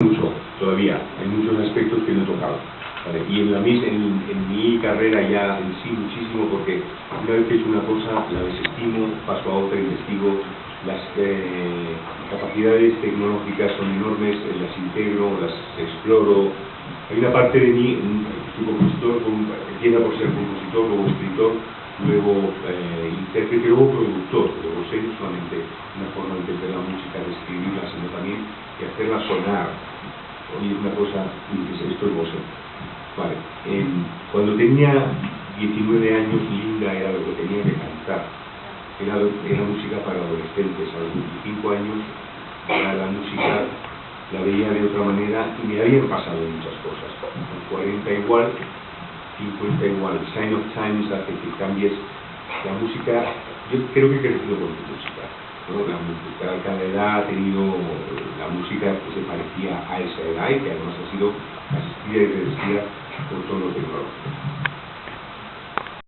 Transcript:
Mucho, todavía, hay muchos aspectos que no he tocado, ¿vale? Y en mi carrera ya en sí muchísimo, porque una vez que he hecho una cosa, la desestimo, paso a otra, investigo, las capacidades tecnológicas son enormes, las integro, las exploro. Hay una parte de mí, soy compositor, empieza por ser compositor, luego escritor, luego intérprete, luego productor, luego sé no solamente una forma de entender la música, de escribirla, sino también de hacerla sonar. Oye, una cosa, dices, esto es Bosse. Vale. Cuando tenía 19 años, Linda era lo que tenía que cantar. Era música para adolescentes. A los 25 años, la música la veía de otra manera y me habían pasado muchas cosas. Con 40 igual, 50 igual. El sign of times hace que cambies la música. Yo creo que he crecido con tu música, ¿no? La música, cada edad ha tenido la música que se parecía a esa edad y que además ha sido asistida y revestida por todo lo tecnológico.